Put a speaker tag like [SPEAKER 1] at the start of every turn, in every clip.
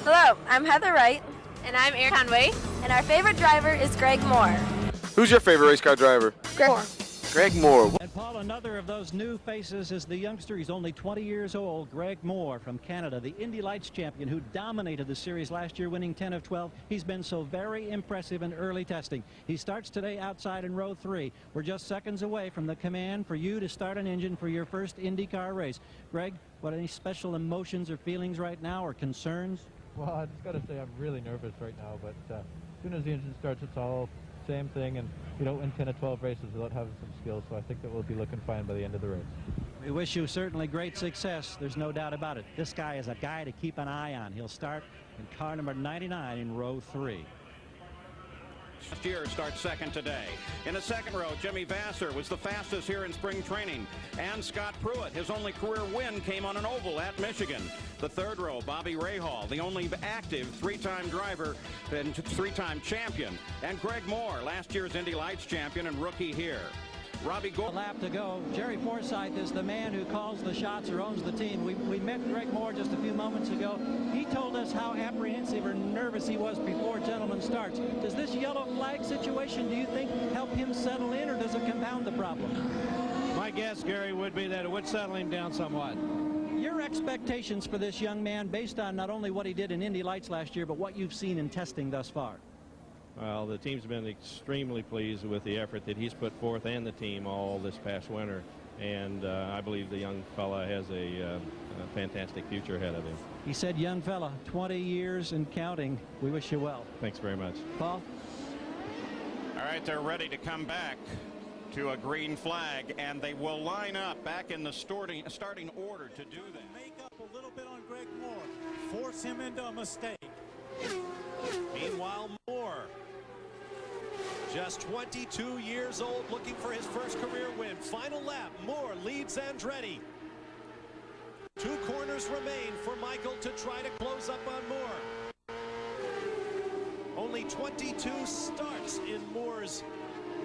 [SPEAKER 1] Hello, I'm Heather Wright.
[SPEAKER 2] And I'm Erin Conway.
[SPEAKER 1] And our favorite driver is Greg Moore.
[SPEAKER 3] Who's your favorite race car driver?
[SPEAKER 1] Greg Moore.
[SPEAKER 3] Greg Moore.
[SPEAKER 4] And Paul, another of those new faces is the youngster. He's only 20 years old, Greg Moore from Canada, the Indy Lights champion who dominated the series last year, winning 10 of 12. He's been so very impressive in early testing. He starts today outside in row 3. We're just seconds away from the command for you to start an engine for your first IndyCar race. Greg, what, any special emotions or feelings right now or concerns?
[SPEAKER 5] Well, I just got to say I'm really nervous right now, but as soon as the engine starts, it's all same thing, and you don't win 10 or 12 races without having some skills, so I think that we'll be looking fine by the end of the race.
[SPEAKER 4] We wish you certainly great success. There's no doubt about it. This guy is a guy to keep an eye on. He'll start in car number 99 in row 3.
[SPEAKER 6] Last year starts second today. In the second row, Jimmy Vasser was the fastest here in spring training. And Scott Pruitt, his only career win came on an oval at Michigan. The third row, Bobby Rahal, the only active three-time driver and three-time champion. And Greg Moore, last year's Indy Lights champion and rookie here. Robbie Gould.
[SPEAKER 4] A lap to go. Jerry Forsythe is the man who calls the shots or owns the team. We met Greg Moore just a few moments ago. He told us how apprehensive or nervous he was before gentleman starts. Does this yellow flag situation, do you think, help him settle in, or does it compound the problem?
[SPEAKER 7] My guess, Gary, would be that it would settle him down somewhat.
[SPEAKER 4] Your expectations for this young man based on not only what he did in Indy Lights last year, but what you've seen in testing thus far?
[SPEAKER 7] Well, the team's been extremely pleased with the effort that he's put forth and the team all this past winter. And I believe the young fella has a fantastic future ahead of him.
[SPEAKER 4] He said, young fella, 20 years and counting. We wish you well.
[SPEAKER 7] Thanks very much.
[SPEAKER 4] Paul?
[SPEAKER 6] All right, they're ready to come back to a green flag, and they will line up back in the starting order to do that.
[SPEAKER 8] Make up a little bit on Greg Moore. Force him into a mistake.
[SPEAKER 9] Meanwhile, Moore, just 22 years old, looking for his first career win. Final lap, Moore leads Andretti. 2 corners remain for Michael to try to close up on Moore. Only 22 starts in Moore's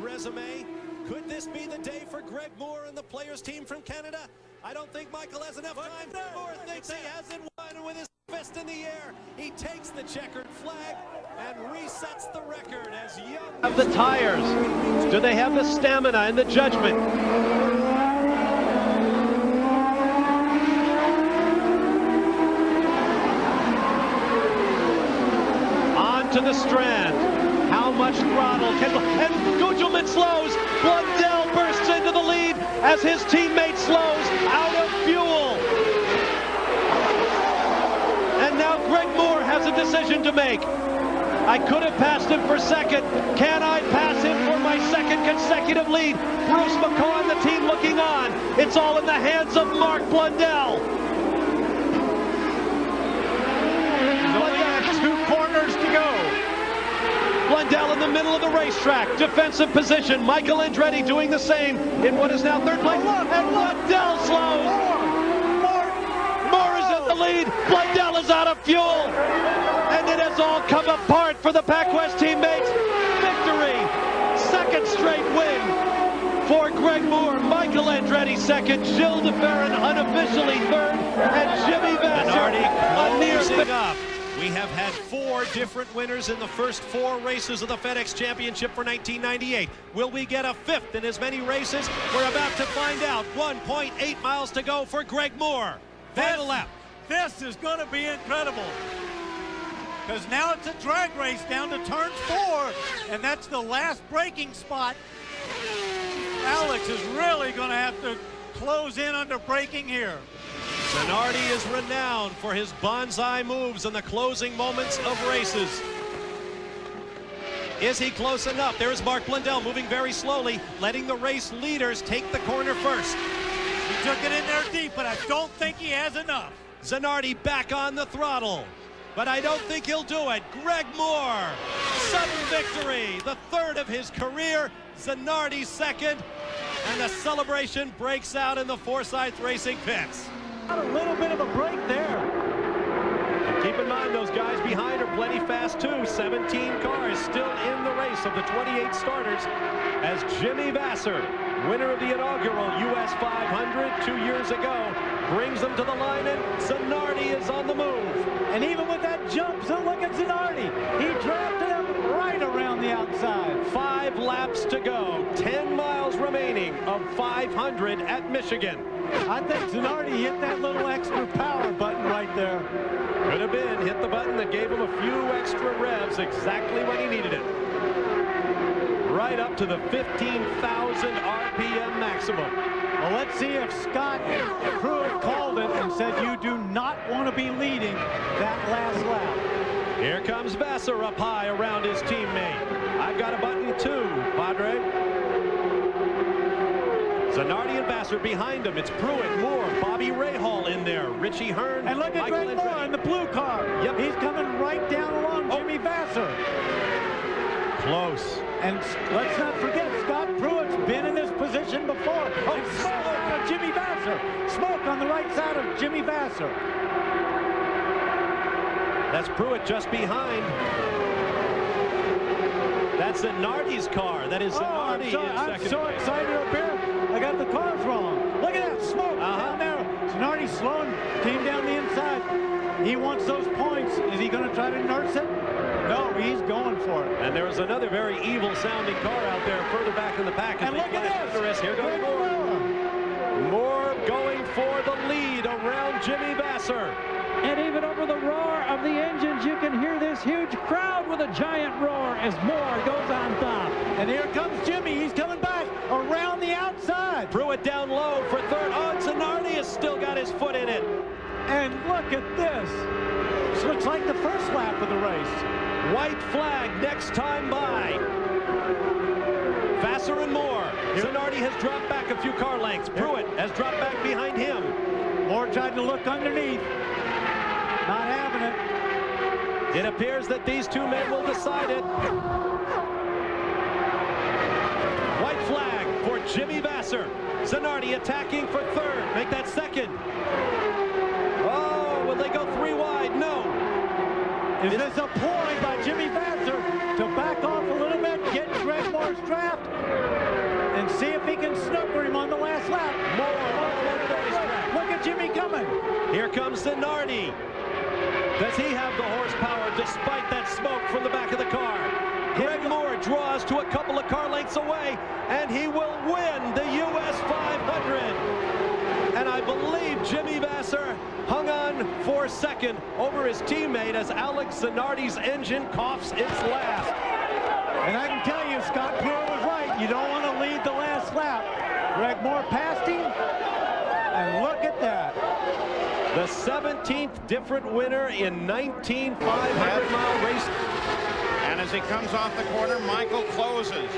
[SPEAKER 9] resume. Could this be the day for Greg Moore and the players team from Canada? I don't think Michael has enough time. Moore thinks he hasn't won. With his fist in the air, he takes the checkered flag and resets the record as young.
[SPEAKER 10] Have the tires? Do they have the stamina and the judgment? On to the strand. How much throttle can... And Gugelmin slows. Blundell bursts into the lead as his teammate slows out of fuel. And now Greg Moore has a decision to make. I could have passed him for second. Can I pass him for my second consecutive lead? Bruce McCaw and the team looking on. It's all in the hands of Mark Blundell.
[SPEAKER 7] Only 2 corners to go.
[SPEAKER 10] Blundell in the middle of the racetrack. Defensive position. Michael Andretti doing the same in what is now third place. And Blundell slows. Moore is in the lead. Blundell is out of fuel. And it has all come apart for the PacWest teammates. Victory. Second straight win for Greg Moore. Michael Andretti second. Gilles de Ferran unofficially third. And Jimmy Vasser a near
[SPEAKER 9] up. We have had 4 different winners in the first 4 races of the FedEx Championship for 1998. Will we get a 5th in as many races? We're about to find out. 1.8 miles to go for Greg Moore. Final lap.
[SPEAKER 8] This is going to be incredible. Because now it's a drag race down to turn 4, and that's the last braking spot. Alex is really going to have to close in under braking here.
[SPEAKER 9] Zanardi is renowned for his bonsai moves in the closing moments of races. Is he close enough? There's Mark Blundell moving very slowly, letting the race leaders take the corner first.
[SPEAKER 8] He took it in there deep, but I don't think he has enough.
[SPEAKER 9] Zanardi back on the throttle, but I don't think he'll do it. Greg Moore, sudden victory, the 3rd of his career. Zanardi second, and the celebration breaks out in the Forsythe Racing pits.
[SPEAKER 10] A little bit of a break there. And keep in mind, those guys behind are plenty fast too. 17 cars still in the race of the 28 starters as Jimmy Vasser, winner of the inaugural US 500 2 years ago, brings them to the line, and Zanardi is on the move.
[SPEAKER 8] And even with that jump, so look at Zanardi. He drafted him right around the outside.
[SPEAKER 10] 5 laps to go. 10 miles remaining of 500 at Michigan.
[SPEAKER 8] I think Zanardi hit that little extra power button right there.
[SPEAKER 10] Could have been. Hit the button that gave him a few extra revs exactly when he needed it. Right up to the 15,000 RPM maximum.
[SPEAKER 8] Well, let's see if Scott Pruitt called it and said you do not want to be leading that last lap.
[SPEAKER 10] Here comes Vassar up high around his teammate. I've got a button too, Padre. Zanardi and Vassar behind him. It's Pruitt, Moore, Bobby Rahal in there, Richie Hearn,
[SPEAKER 8] and look at Greg Moore in the blue car.
[SPEAKER 10] Yep.
[SPEAKER 8] He's coming right down along Jimmy Vassar.
[SPEAKER 10] Close.
[SPEAKER 8] And let's not forget, Scott Pruitt's been in this position before. And smoke out of Jimmy Vassar. Smoke on the right side of Jimmy Vassar.
[SPEAKER 10] That's Pruitt just behind. That's Zanardi's car. That is Zanardi in second.
[SPEAKER 8] I'm so excited up here. I got the cars wrong. Look at that smoke down there. Zanardi slowing, came down the inside. He wants those points. Is he going to try to nurse it? No, he's going for it.
[SPEAKER 10] And there was another very evil-sounding car out there further back in the pack.
[SPEAKER 8] And look at this.
[SPEAKER 10] Here goes Moore. Moore going for the lead around Jimmy Vassar.
[SPEAKER 4] And even over the roar of the engines, you can hear this huge crowd with a giant roar as Moore goes on top.
[SPEAKER 8] And here comes Jimmy. He's coming back around the outside.
[SPEAKER 10] Pruitt down low for third. Oh, Zanardi has still got his foot in it.
[SPEAKER 8] And look at this. This looks like the first lap of the race.
[SPEAKER 10] White flag next time by. Vassar and Moore. Zanardi has dropped back a few car lengths. Pruitt has dropped back behind him.
[SPEAKER 8] Moore tried to look underneath. Not having it.
[SPEAKER 10] It appears that these two men will decide it. White flag for Jimmy Vassar. Zanardi attacking for third. Make that second. Oh, will they go 3 wide? No.
[SPEAKER 8] Is this a ploy by Jimmy Vassar to back off a little bit, get Greg Moore's draft, and see if he can snooker him on the last lap? Look at Jimmy coming.
[SPEAKER 10] Here comes Zanardi. Does he have the horsepower despite that smoke from the back of the car? Greg Moore draws to a couple of car lengths away, and he will win the US 500. And I believe Jimmy Vassar hung on for second over his teammate as Alex Zanardi's engine coughs its last.
[SPEAKER 8] And I can tell you, Scott Pruitt was right. You don't want to lead the last lap. Greg Moore passed him, and look at that.
[SPEAKER 10] The 17th different winner in 19 500-mile race.
[SPEAKER 6] And as he comes off the corner, Michael closes.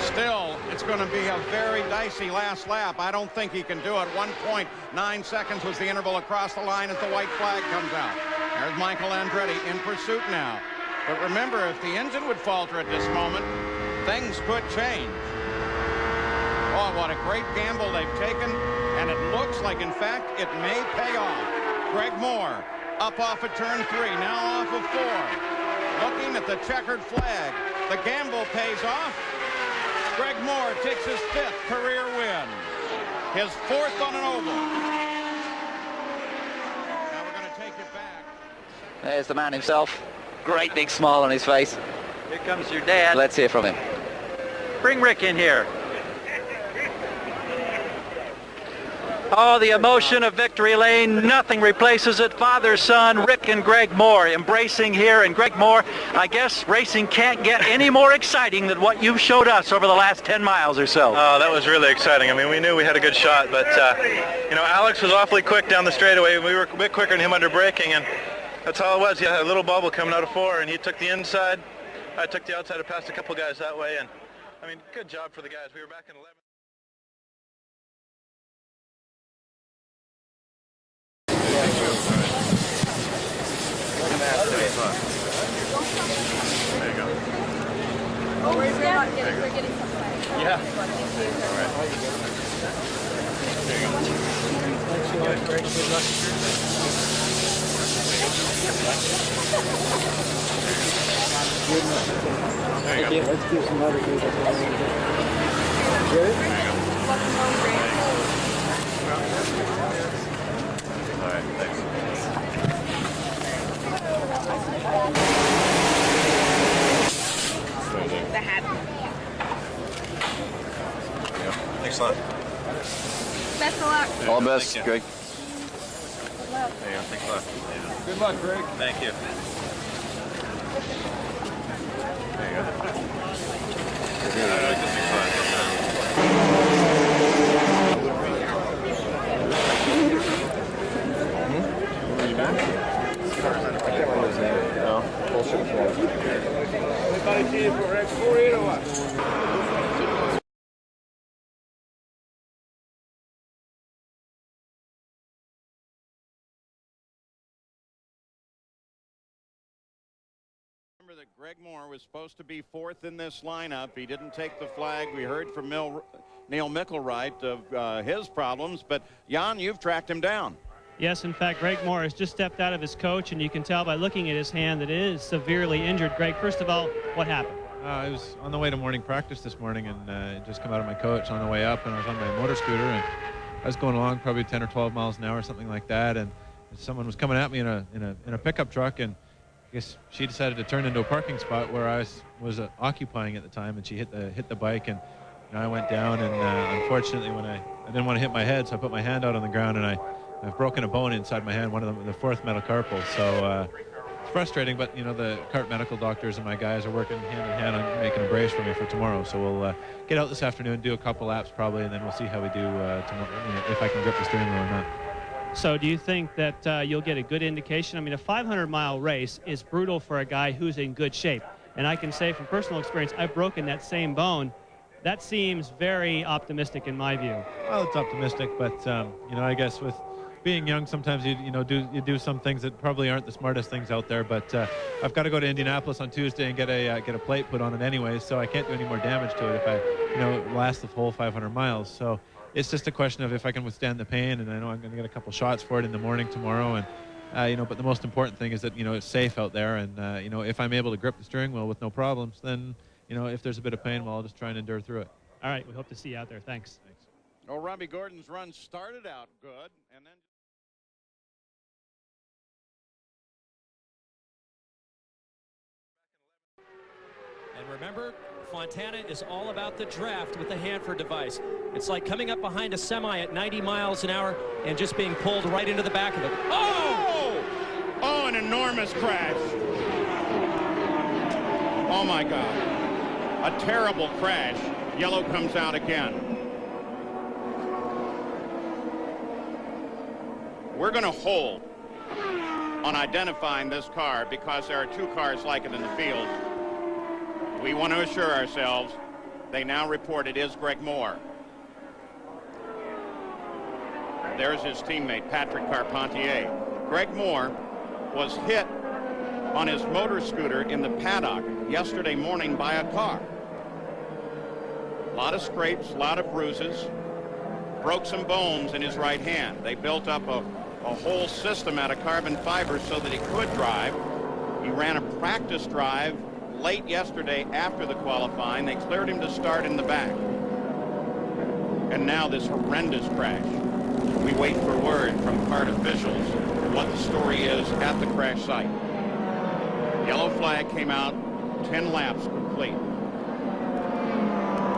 [SPEAKER 6] Still, it's going to be a very dicey last lap. I don't think he can do it. 1.9 seconds was the interval across the line as the white flag comes out. There's Michael Andretti in pursuit now. But remember, if the engine would falter at this moment, things could change. Oh, what a great gamble they've taken. And it looks like, in fact, it may pay off. Greg Moore up off of turn 3, now off of 4. Looking at the checkered flag. The gamble pays off. Greg Moore takes his 5th career win. His 4th on an oval. Now we're going to take it back.
[SPEAKER 2] There's the man himself. Great big smile on his face.
[SPEAKER 11] Here comes your dad.
[SPEAKER 2] Let's hear from him.
[SPEAKER 11] Bring Rick in here. Oh, the emotion of victory lane. Nothing replaces it. Father, son, Rick and Greg Moore embracing here. And Greg Moore, I guess racing can't get any more exciting than what you've showed us over the last 10 miles or so.
[SPEAKER 12] Oh, that was really exciting. I mean, we knew we had a good shot, but, you know, Alex was awfully quick down the straightaway. We were a bit quicker than him under braking, and that's all it was. He had a little bubble coming out of 4, and he took the inside. I took the outside. I passed a couple guys that way, and, I mean, good job for the guys. We were back in 11th.
[SPEAKER 3] There you go.
[SPEAKER 1] Oh, we're getting some.
[SPEAKER 3] Yeah.
[SPEAKER 1] All right.
[SPEAKER 3] There you go. There you go.
[SPEAKER 13] Let's do some other people. Good?
[SPEAKER 12] All right, thanks.
[SPEAKER 1] The hat.
[SPEAKER 12] Yeah. Thanks a lot.
[SPEAKER 1] Best of luck.
[SPEAKER 2] All the best, Greg.
[SPEAKER 1] Good luck.
[SPEAKER 12] There you go. Thanks a lot.
[SPEAKER 3] Good luck, Greg.
[SPEAKER 12] Thank you. There you go. Thanks a lot.
[SPEAKER 6] Remember that Greg Moore was supposed to be fourth in this lineup. He didn't take the flag. We heard from Neil Mickelwright of his problems, but Jan, you've tracked him down.
[SPEAKER 13] Yes, in fact, Greg Moore has just stepped out of his coach, and you can tell by looking at his hand that it is severely injured. Greg, first of all, what happened?
[SPEAKER 5] I was on the way to morning practice this morning, and just come out of my coach on the way up, and I was on my motor scooter, and I was going along probably 10 or 12 miles an hour, something like that, and someone was coming at me in a pickup truck, and I guess she decided to turn into a parking spot where I was occupying at the time, and she hit the bike, and I went down, and unfortunately, when I didn't want to hit my head, so I put my hand out on the ground, and I've broken a bone inside my hand, one of them, the fourth metacarpal. So it's frustrating, but you know the CART medical doctors and my guys are working hand in hand on making a brace for me for tomorrow. So we'll get out this afternoon, do a couple laps probably, and then we'll see how we do tomorrow, if I can grip the steering wheel or not.
[SPEAKER 13] So do you think that you'll get a good indication? I mean, a 500-mile race is brutal for a guy who's in good shape. And I can say from personal experience, I've broken that same bone. That seems very optimistic in my view.
[SPEAKER 5] Well, it's optimistic, but you know, I guess with being young, sometimes you do some things that probably aren't the smartest things out there. But I've got to go to Indianapolis on Tuesday and get a plate put on it anyway, so I can't do any more damage to it if I last the whole 500 miles. So it's just a question of if I can withstand the pain, and I know I'm going to get a couple shots for it in the morning tomorrow. And but the most important thing is that it's safe out there, and if I'm able to grip the steering wheel with no problems, then if there's a bit of pain, well, I'll just try and endure through it.
[SPEAKER 13] All right, we hope to see you out there. Thanks.
[SPEAKER 6] Well, Robbie Gordon's run started out good, and then.
[SPEAKER 14] And remember, Fontana is all about the draft with the Hanford device. It's like coming up behind a semi at 90 miles an hour and just being pulled right into the back of it.
[SPEAKER 6] Oh! Oh, an enormous crash. Oh, my God. A terrible crash. Yellow comes out again. We're going to hold on identifying this car because there are two cars like it in the field. We want to assure ourselves they now report it is Greg Moore. There's his teammate, Patrick Carpentier. Greg Moore was hit on his motor scooter in the paddock yesterday morning by a car. A lot of scrapes, a lot of bruises, broke some bones in his right hand. They built up a whole system out of carbon fiber so that he could drive. He ran a practice drive late yesterday after the qualifying. They cleared him to start in the back. And now this horrendous crash. We wait for word from CART officials what the story is at the crash site. Yellow flag came out, 10 laps complete.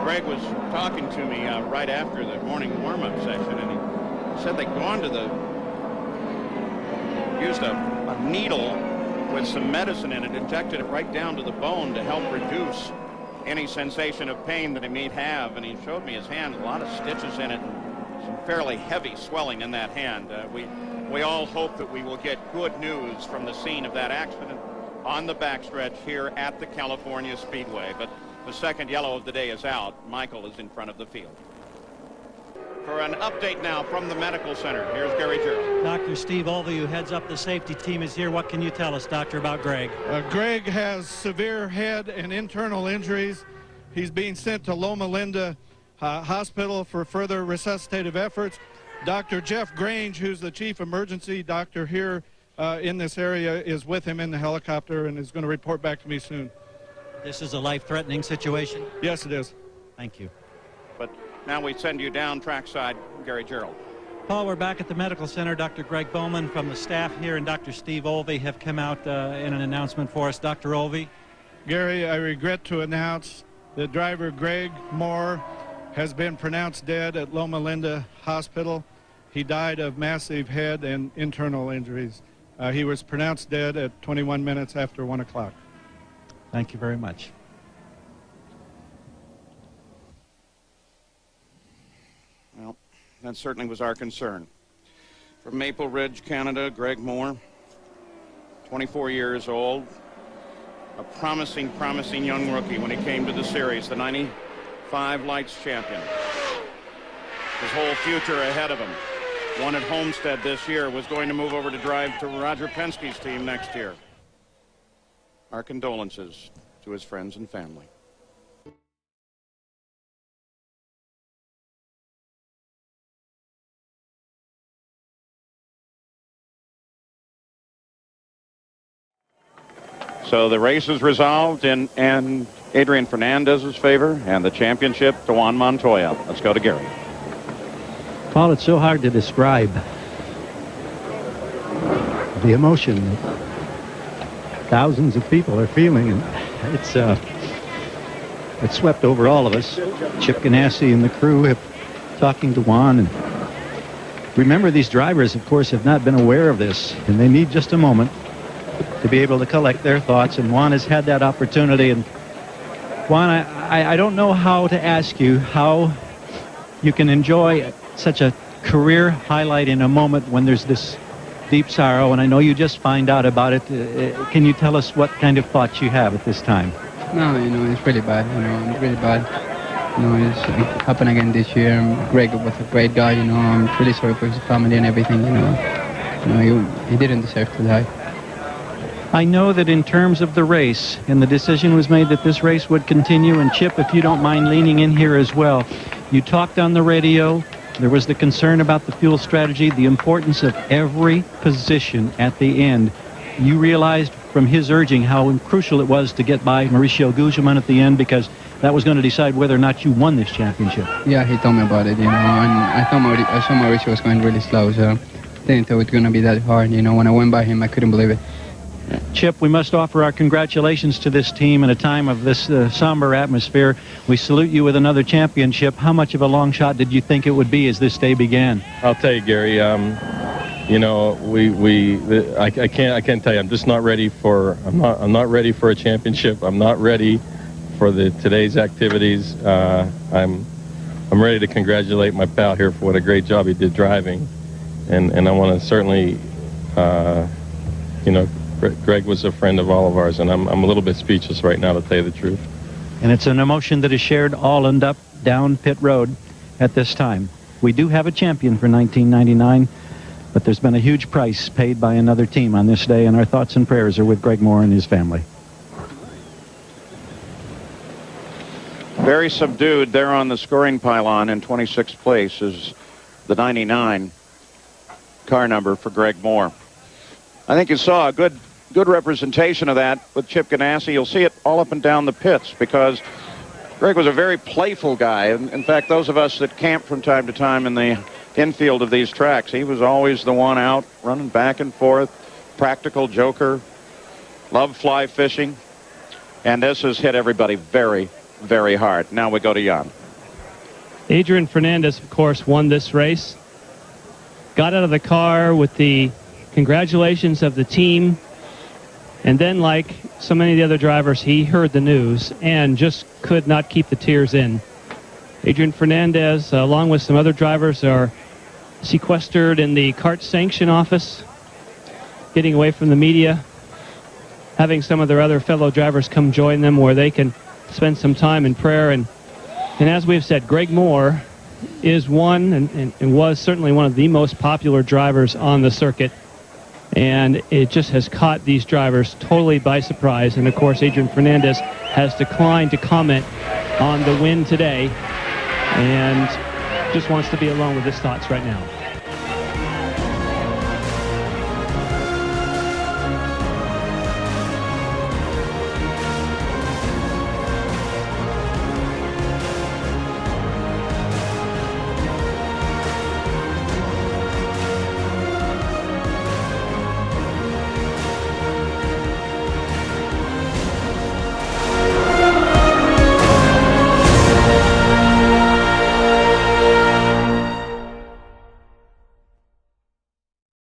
[SPEAKER 6] Greg was talking to me right after the morning warm-up session, and he said they'd gone to used a needle with some medicine in it, injected it right down to the bone to help reduce any sensation of pain that he may have. And he showed me his hand, a lot of stitches in it, and some fairly heavy swelling in that hand. We all hope that we will get good news from the scene of that accident on the backstretch here at the California Speedway. But the second yellow of the day is out. Michael is in front of the field. For an update now from the medical center, here's Gary Gerald.
[SPEAKER 4] Dr. Steve Olvey, who heads up the safety team, is here. What can you tell us, Doctor, about Greg?
[SPEAKER 15] Greg has severe head and internal injuries. He's being sent to Loma Linda Hospital for further resuscitative efforts. Dr. Jeff Grange, who's the chief emergency doctor here in this area, is with him in the helicopter and is going to report back to me soon.
[SPEAKER 4] This is a life-threatening situation?
[SPEAKER 15] Yes, it is.
[SPEAKER 4] Thank you.
[SPEAKER 6] But now we send you down trackside, Gary Gerald.
[SPEAKER 4] Paul, we're back at the medical center. Dr. Greg Bowman from the staff here and Dr. Steve Olvey have come out in an announcement for us. Dr. Olvey?
[SPEAKER 15] Gary, I regret to announce that driver Greg Moore has been pronounced dead at Loma Linda Hospital. He died of massive head and internal injuries. He was pronounced dead at 21 minutes after 1 o'clock.
[SPEAKER 4] Thank you very much.
[SPEAKER 6] Well, that certainly was our concern. From Maple Ridge, Canada, Greg Moore, 24 years old, a promising young rookie when he came to the series, the 95 Lights champion. His whole future ahead of him. Won at Homestead this year, was going to move over to drive to Roger Penske's team next year. Our condolences to his friends and family. So the race is resolved in Adrian Fernandez's favor, and the championship to Juan Montoya. Let's go to Gary.
[SPEAKER 16] Paul, it's so hard to describe the emotion that thousands of people are feeling, and it's swept over all of us. Chip Ganassi and the crew have talking to Juan, and remember, these drivers, of course, have not been aware of this, and they need just a moment to be able to collect their thoughts, and Juan has had that opportunity. And Juan, I don't know how to ask you how you can enjoy such a career highlight in a moment when there's this deep sorrow, and I know you just find out about it. Can you tell us what kind of thoughts you have at this time?
[SPEAKER 17] No, it's really bad, really bad. It's happened again this year. Greg was a great guy, I'm really sorry for his family and everything, he didn't deserve to die.
[SPEAKER 4] I know that in terms of the race, and the decision was made that this race would continue, and Chip, if you don't mind leaning in here as well, you talked on the radio. There was the concern about the fuel strategy, the importance of every position at the end. You realized from his urging how crucial it was to get by Mauricio Gugelmin at the end, because that was going to decide whether or not you won this championship.
[SPEAKER 17] Yeah, he told me about it, and I saw Mauricio was going really slow, so I didn't think it was going to be that hard. When I went by him, I couldn't believe it.
[SPEAKER 4] Chip, we must offer our congratulations to this team in a time of this somber atmosphere. We salute you with another championship. How much of a long shot did you think it would be as this day began?
[SPEAKER 7] I'll tell you, Gary, I can't tell you, I'm just not ready for, I'm not ready for a championship. I'm not ready for today's activities. I'm ready to congratulate my pal here for what a great job he did driving. And I want to certainly, Greg was a friend of all of ours, and I'm a little bit speechless right now, to tell you the truth.
[SPEAKER 4] And it's an emotion that is shared all and up down pit road at this time. We do have a champion for 1999, but there's been a huge price paid by another team on this day, and our thoughts and prayers are with Greg Moore and his family.
[SPEAKER 6] Very subdued there on the scoring pylon in 26th place is the 99 car number for Greg Moore. I think you saw a good representation of that with Chip Ganassi. You'll see it all up and down the pits, because Greg was a very playful guy. In fact, those of us that camp from time to time in the infield of these tracks, he was always the one out running back and forth, practical joker, loved fly fishing, and this has hit everybody very, very hard. Now we go to Jan.
[SPEAKER 13] Adrian Fernandez, of course, won this race. Got out of the car with the congratulations of the team, and then, like so many of the other drivers, he heard the news and just could not keep the tears in. Adrian Fernandez, along with some other drivers, are sequestered in the kart sanction office, getting away from the media, having some of their other fellow drivers come join them where they can spend some time in prayer. And as we've said, Greg Moore is one and was certainly one of the most popular drivers on the circuit. And it just has caught these drivers totally by surprise. And, of course, Adrian Fernandez has declined to comment on the win today and just wants to be alone with his thoughts right now.